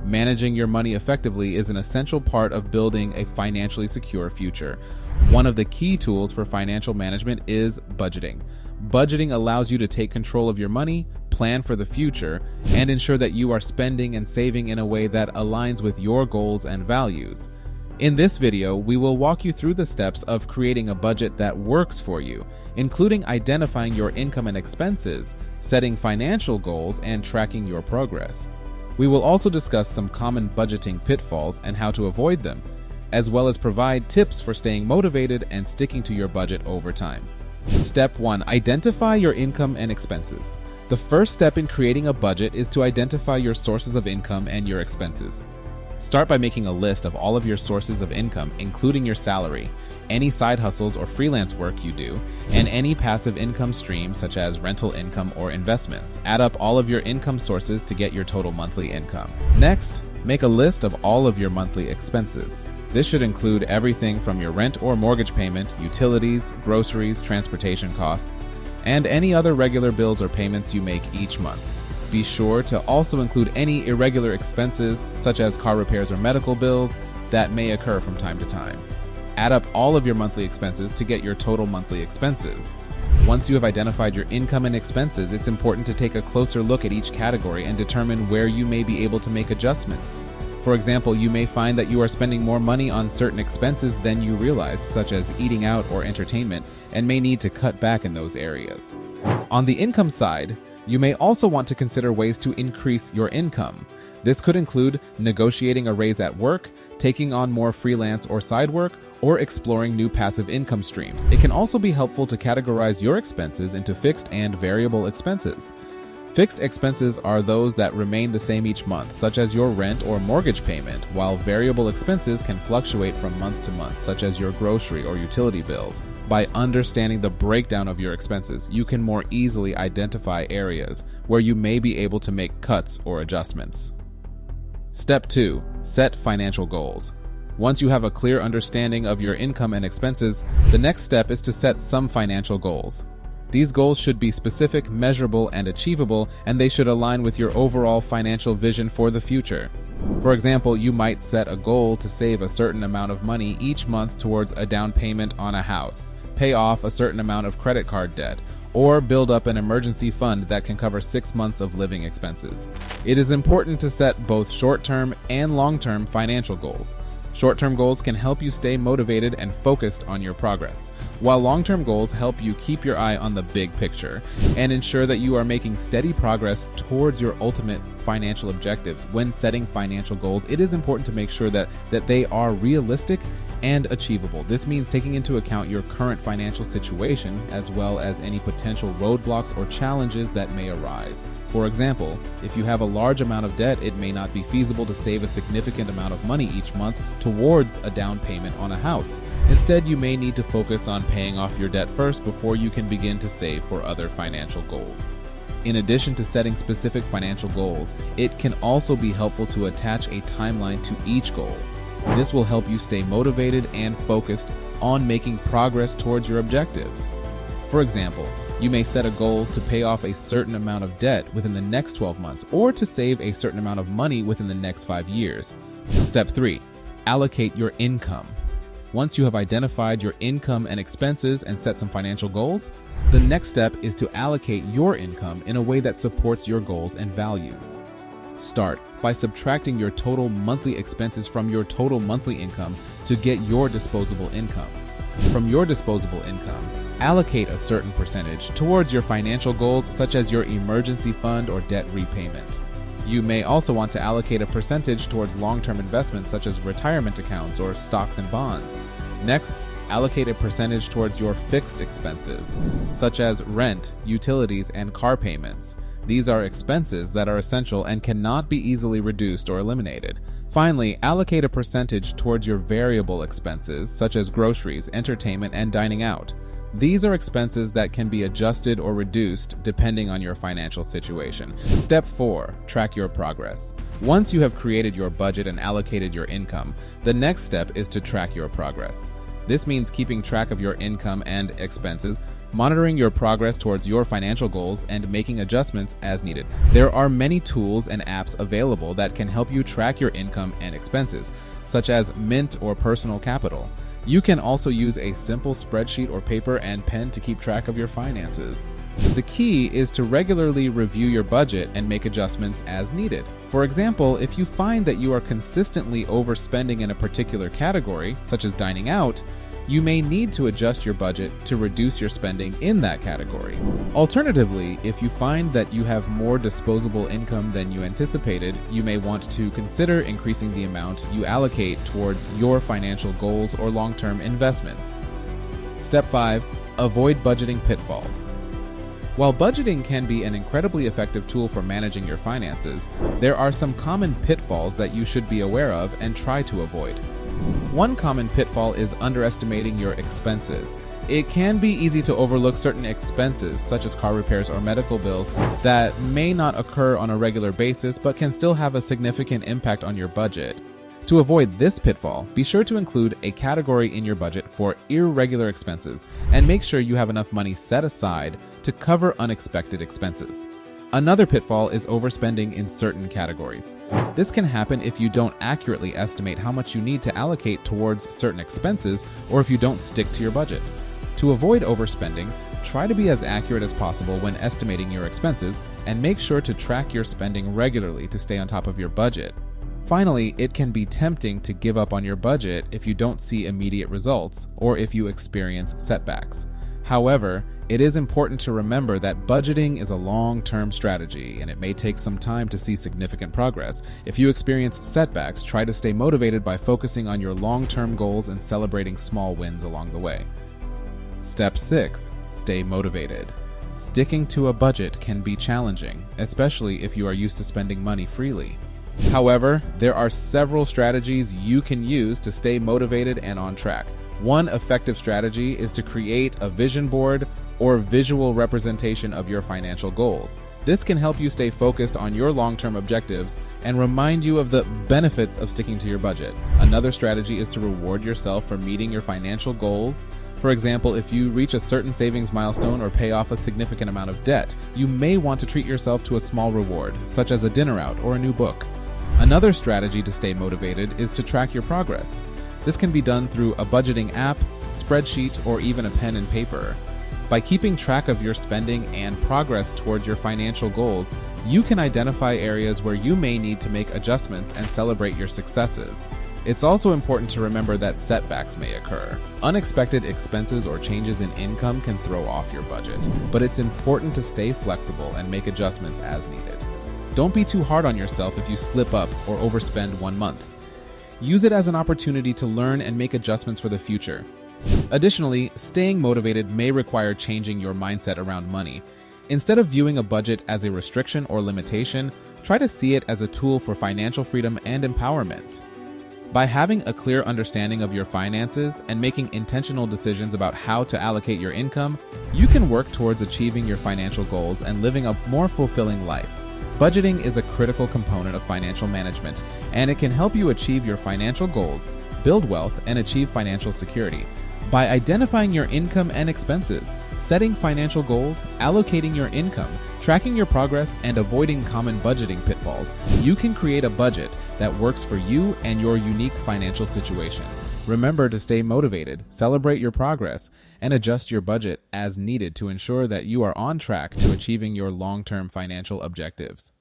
Managing your money effectively is an essential part of building a financially secure future. One of the key tools for financial management is budgeting. Budgeting allows you to take control of your money, plan for the future, and ensure that you are spending and saving in a way that aligns with your goals and values. In this video, we will walk you through the steps of creating a budget that works for you, including identifying your income and expenses, setting financial goals, and tracking your progress. We will also discuss some common budgeting pitfalls and how to avoid them, as well as provide tips for staying motivated and sticking to your budget over time. Step 1. Identify your income and expenses. The first step in creating a budget is to identify your sources of income and your expenses. Start by making a list of all of your sources of income, including your salary, any side hustles or freelance work you do, and any passive income streams such as rental income or investments. Add up all of your income sources to get your total monthly income. Next, make a list of all of your monthly expenses. This should include everything from your rent or mortgage payment, utilities, groceries, transportation costs, and any other regular bills or payments you make each month. Be sure to also include any irregular expenses, such as car repairs or medical bills, that may occur from time to time. Add up all of your monthly expenses to get your total monthly expenses. Once you have identified your income and expenses, it's important to take a closer look at each category and determine where you may be able to make adjustments. For example, you may find that you are spending more money on certain expenses than you realized, such as eating out or entertainment, and may need to cut back in those areas. On the income side, you may also want to consider ways to increase your income. This could include negotiating a raise at work, taking on more freelance or side work, or exploring new passive income streams. It can also be helpful to categorize your expenses into fixed and variable expenses. Fixed expenses are those that remain the same each month, such as your rent or mortgage payment, while variable expenses can fluctuate from month to month, such as your grocery or utility bills. By understanding the breakdown of your expenses, you can more easily identify areas where you may be able to make cuts or adjustments. Step 2. Set financial goals. Once you have a clear understanding of your income and expenses, the next step is to set some financial goals. These goals should be specific, measurable, and achievable, and they should align with your overall financial vision for the future. For example, you might set a goal to save a certain amount of money each month towards a down payment on a house, pay off a certain amount of credit card debt, or build up an emergency fund that can cover 6 months of living expenses. It is important to set both short-term and long-term financial goals. Short-term goals can help you stay motivated and focused on your progress, while long-term goals help you keep your eye on the big picture and ensure that you are making steady progress towards your ultimate financial objectives. When setting financial goals, it is important to make sure that they are realistic and achievable. This means taking into account your current financial situation as well as any potential roadblocks or challenges that may arise. For example, if you have a large amount of debt, it may not be feasible to save a significant amount of money each month towards a down payment on a house. Instead, you may need to focus on paying off your debt first before you can begin to save for other financial goals. In addition to setting specific financial goals, it can also be helpful to attach a timeline to each goal. This will help you stay motivated and focused on making progress towards your objectives. For example, you may set a goal to pay off a certain amount of debt within the next 12 months or to save a certain amount of money within the next 5 years. Step 3. Allocate your income. Once you have identified your income and expenses and set some financial goals, the next step is to allocate your income in a way that supports your goals and values. Start by subtracting your total monthly expenses from your total monthly income to get your disposable income. From your disposable income, allocate a certain percentage towards your financial goals, such as your emergency fund or debt repayment. You may also want to allocate a percentage towards long-term investments such as retirement accounts or stocks and bonds. Next, allocate a percentage towards your fixed expenses, such as rent, utilities, and car payments. These are expenses that are essential and cannot be easily reduced or eliminated. Finally, allocate a percentage towards your variable expenses, such as groceries, entertainment, and dining out. These are expenses that can be adjusted or reduced depending on your financial situation. Step 4. Track your progress. Once you have created your budget and allocated your income, the next step is to track your progress. This means keeping track of your income and expenses monitoring your progress towards your financial goals and making adjustments as needed. There are many tools and apps available that can help you track your income and expenses, such as Mint or Personal Capital. You can also use a simple spreadsheet or paper and pen to keep track of your finances. The key is to regularly review your budget and make adjustments as needed. For example, if you find that you are consistently overspending in a particular category, such as dining out, you may need to adjust your budget to reduce your spending in that category. Alternatively, if you find that you have more disposable income than you anticipated, you may want to consider increasing the amount you allocate towards your financial goals or long-term investments. Step 5. Avoid budgeting pitfalls. While budgeting can be an incredibly effective tool for managing your finances, there are some common pitfalls that you should be aware of and try to avoid. One common pitfall is underestimating your expenses. It can be easy to overlook certain expenses, such as car repairs or medical bills, that may not occur on a regular basis but can still have a significant impact on your budget. To avoid this pitfall, be sure to include a category in your budget for irregular expenses and make sure you have enough money set aside to cover unexpected expenses. Another pitfall is overspending in certain categories. This can happen if you don't accurately estimate how much you need to allocate towards certain expenses or if you don't stick to your budget. To avoid overspending, try to be as accurate as possible when estimating your expenses and make sure to track your spending regularly to stay on top of your budget. Finally, it can be tempting to give up on your budget if you don't see immediate results or if you experience setbacks. However, it is important to remember that budgeting is a long-term strategy and it may take some time to see significant progress. If you experience setbacks, try to stay motivated by focusing on your long-term goals and celebrating small wins along the way. Step 6. Stay motivated. Sticking to a budget can be challenging, especially if you are used to spending money freely. However, there are several strategies you can use to stay motivated and on track. One effective strategy is to create a vision board or visual representation of your financial goals. This can help you stay focused on your long-term objectives and remind you of the benefits of sticking to your budget. Another strategy is to reward yourself for meeting your financial goals. For example, if you reach a certain savings milestone or pay off a significant amount of debt, you may want to treat yourself to a small reward, such as a dinner out or a new book. Another strategy to stay motivated is to track your progress. This can be done through a budgeting app, spreadsheet, or even a pen and paper. By keeping track of your spending and progress towards your financial goals, you can identify areas where you may need to make adjustments and celebrate your successes. It's also important to remember that setbacks may occur. Unexpected expenses or changes in income can throw off your budget, but it's important to stay flexible and make adjustments as needed. Don't be too hard on yourself if you slip up or overspend one month. Use it as an opportunity to learn and make adjustments for the future. Additionally, staying motivated may require changing your mindset around money. Instead of viewing a budget as a restriction or limitation, try to see it as a tool for financial freedom and empowerment. By having a clear understanding of your finances and making intentional decisions about how to allocate your income, you can work towards achieving your financial goals and living a more fulfilling life. Budgeting is a critical component of financial management, and it can help you achieve your financial goals, build wealth, and achieve financial security. By identifying your income and expenses, setting financial goals, allocating your income, tracking your progress, and avoiding common budgeting pitfalls, you can create a budget that works for you and your unique financial situation. Remember to stay motivated, celebrate your progress, and adjust your budget as needed to ensure that you are on track to achieving your long-term financial objectives.